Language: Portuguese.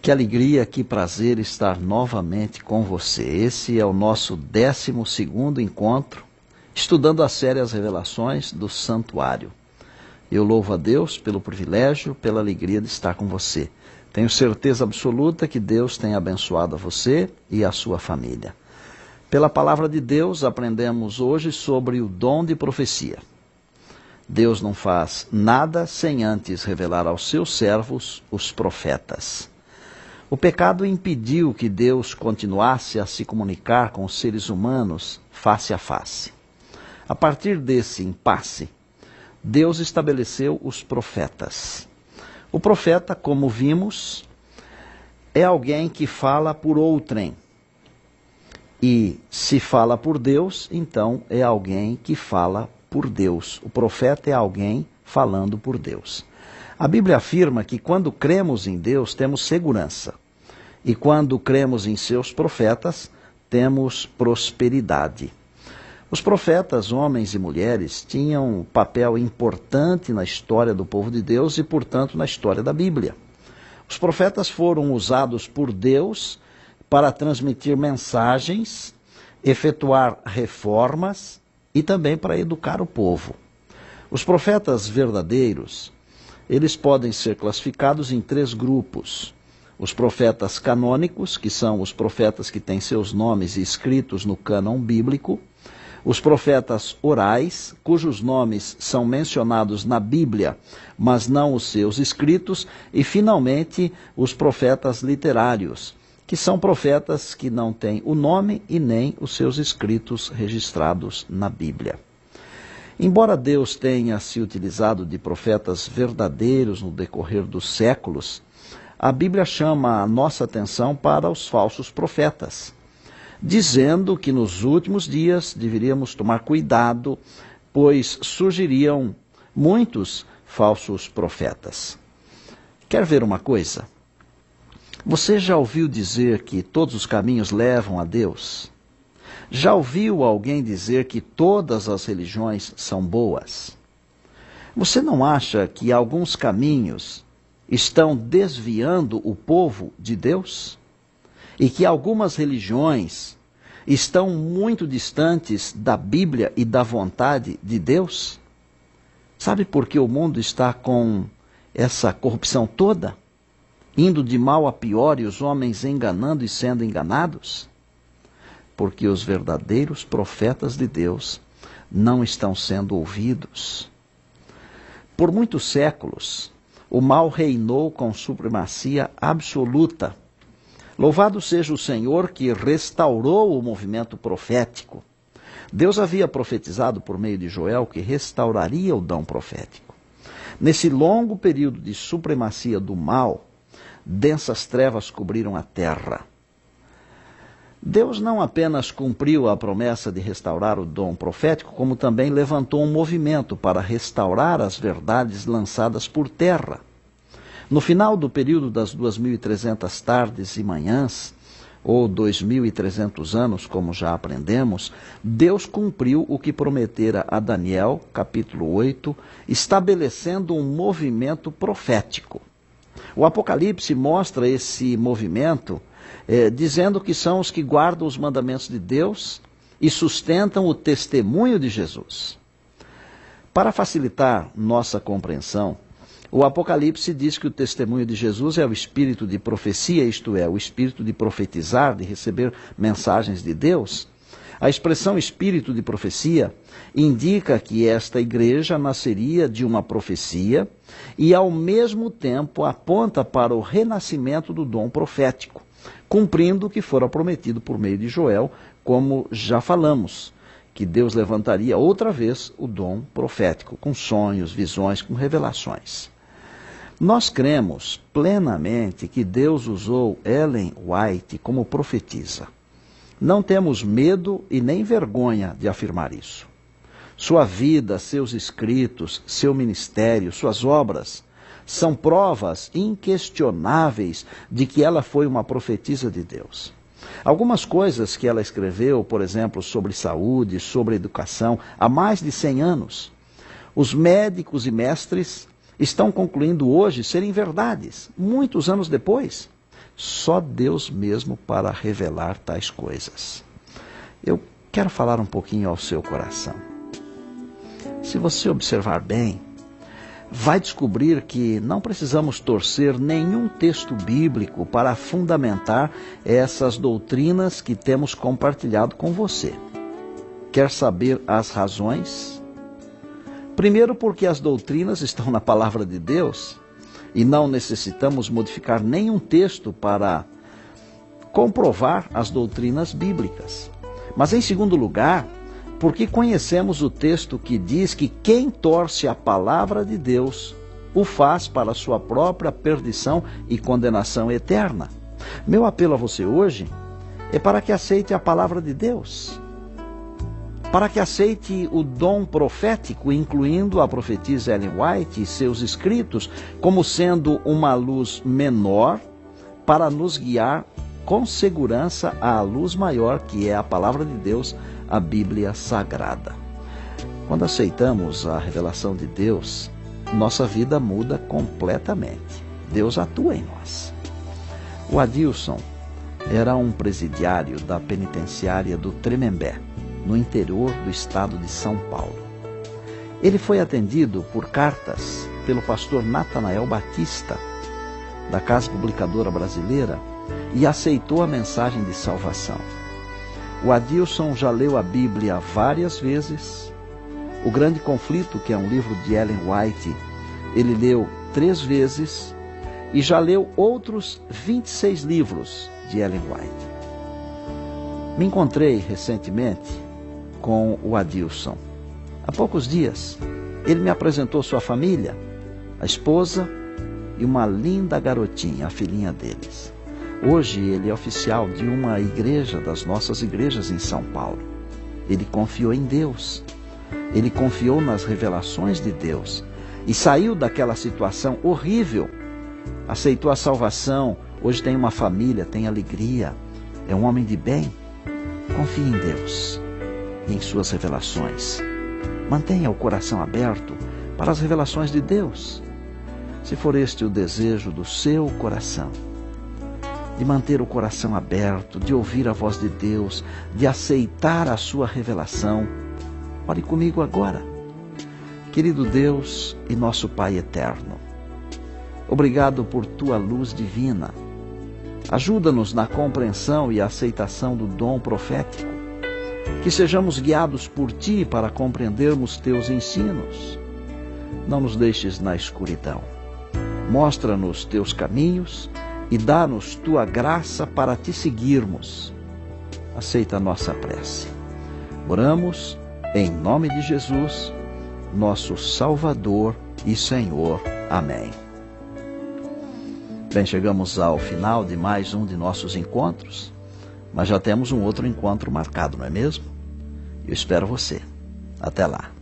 Que alegria, que prazer estar novamente com você. Esse é o nosso 12º encontro, estudando a série As Revelações do Santuário. Eu louvo a Deus pelo privilégio, pela alegria de estar com você. Tenho certeza absoluta que Deus tem abençoado a você e a sua família. Pela palavra de Deus, aprendemos hoje sobre o dom de profecia. Deus não faz nada sem antes revelar aos seus servos, os profetas. O pecado impediu que Deus continuasse a se comunicar com os seres humanos face a face. A partir desse impasse, Deus estabeleceu os profetas. O profeta, como vimos, é alguém que fala por outrem. E se fala por Deus, então é alguém que fala por Deus. O profeta é alguém falando por Deus. A Bíblia afirma que quando cremos em Deus, temos segurança. E quando cremos em seus profetas, temos prosperidade. Os profetas, homens e mulheres, tinham um papel importante na história do povo de Deus e, portanto, na história da Bíblia. Os profetas foram usados por Deus para transmitir mensagens, efetuar reformas e também para educar o povo. Os profetas verdadeiros, eles podem ser classificados em 3 grupos. Os profetas canônicos, que são os profetas que têm seus nomes escritos no cânon bíblico. Os profetas orais, cujos nomes são mencionados na Bíblia, mas não os seus escritos. E, finalmente, os profetas literários, que são profetas que não têm o nome e nem os seus escritos registrados na Bíblia. Embora Deus tenha se utilizado de profetas verdadeiros no decorrer dos séculos, a Bíblia chama a nossa atenção para os falsos profetas, dizendo que nos últimos dias deveríamos tomar cuidado, pois surgiriam muitos falsos profetas. Quer ver uma coisa? Você já ouviu dizer que todos os caminhos levam a Deus? Já ouviu alguém dizer que todas as religiões são boas? Você não acha que alguns caminhos estão desviando o povo de Deus? E que algumas religiões estão muito distantes da Bíblia e da vontade de Deus? Sabe por que o mundo está com essa corrupção toda? Indo de mal a pior e os homens enganando e sendo enganados? Porque os verdadeiros profetas de Deus não estão sendo ouvidos. Por muitos séculos, o mal reinou com supremacia absoluta. Louvado seja o Senhor que restaurou o movimento profético. Deus havia profetizado por meio de Joel que restauraria o dom profético. Nesse longo período de supremacia do mal, densas trevas cobriram a terra. Deus não apenas cumpriu a promessa de restaurar o dom profético, como também levantou um movimento para restaurar as verdades lançadas por terra. No final do período das 2.300 tardes e manhãs, ou 2.300 anos, como já aprendemos, Deus cumpriu o que prometera a Daniel, capítulo 8, estabelecendo um movimento profético. O Apocalipse mostra esse movimento dizendo que são os que guardam os mandamentos de Deus e sustentam o testemunho de Jesus. Para facilitar nossa compreensão, o Apocalipse diz que o testemunho de Jesus é o espírito de profecia, isto é, o espírito de profetizar, de receber mensagens de Deus. A expressão espírito de profecia indica que esta igreja nasceria de uma profecia e, ao mesmo tempo, aponta para o renascimento do dom profético, cumprindo o que fora prometido por meio de Joel, como já falamos, que Deus levantaria outra vez o dom profético, com sonhos, visões, com revelações. Nós cremos plenamente que Deus usou Ellen White como profetisa. Não temos medo e nem vergonha de afirmar isso. Sua vida, seus escritos, seu ministério, suas obras são provas inquestionáveis de que ela foi uma profetisa de Deus. Algumas coisas que ela escreveu, por exemplo, sobre saúde, sobre educação, há mais de 100 anos, os médicos e mestres estão concluindo hoje serem verdades, muitos anos depois. Só Deus mesmo para revelar tais coisas. Eu quero falar um pouquinho ao seu coração. Se você observar bem, vai descobrir que não precisamos torcer nenhum texto bíblico para fundamentar essas doutrinas que temos compartilhado com você. Quer saber as razões? Primeiro, porque as doutrinas estão na palavra de Deus e não necessitamos modificar nenhum texto para comprovar as doutrinas bíblicas. Mas, em segundo lugar, porque conhecemos o texto que diz que quem torce a palavra de Deus o faz para a sua própria perdição e condenação eterna. Meu apelo a você hoje é para que aceite a palavra de Deus, para que aceite o dom profético, incluindo a profetisa Ellen White e seus escritos, como sendo uma luz menor para nos guiar com segurança à luz maior, que é a palavra de Deus, a Bíblia Sagrada. Quando aceitamos a revelação de Deus, nossa vida muda completamente. Deus atua em nós. O Adilson era um presidiário da penitenciária do Tremembé, no interior do estado de São Paulo. Ele foi atendido por cartas pelo pastor Natanael Batista, da Casa Publicadora Brasileira, e aceitou a mensagem de salvação. O Adilson já leu a Bíblia várias vezes. O Grande Conflito, que é um livro de Ellen White, ele leu 3 vezes e já leu outros 26 livros de Ellen White. Me encontrei recentemente com o Adilson. Há poucos dias, ele me apresentou sua família, a esposa e uma linda garotinha, a filhinha deles. Hoje ele é oficial de uma igreja, das nossas igrejas em São Paulo. Ele confiou em Deus, ele confiou nas revelações de Deus e saiu daquela situação horrível, aceitou a salvação, hoje tem uma família, tem alegria, é um homem de bem. Confie em Deus e em suas revelações. Mantenha o coração aberto para as revelações de Deus. Se for este o desejo do seu coração, de manter o coração aberto, de ouvir a voz de Deus, de aceitar a sua revelação, ore comigo agora. Querido Deus e nosso Pai eterno, obrigado por tua luz divina. Ajuda-nos na compreensão e aceitação do dom profético. Que sejamos guiados por ti para compreendermos teus ensinos. Não nos deixes na escuridão. Mostra-nos teus caminhos e dá-nos tua graça para te seguirmos. Aceita a nossa prece. Oramos em nome de Jesus, nosso Salvador e Senhor. Amém. Bem, chegamos ao final de mais um de nossos encontros, mas já temos um outro encontro marcado, não é mesmo? Eu espero você. Até lá.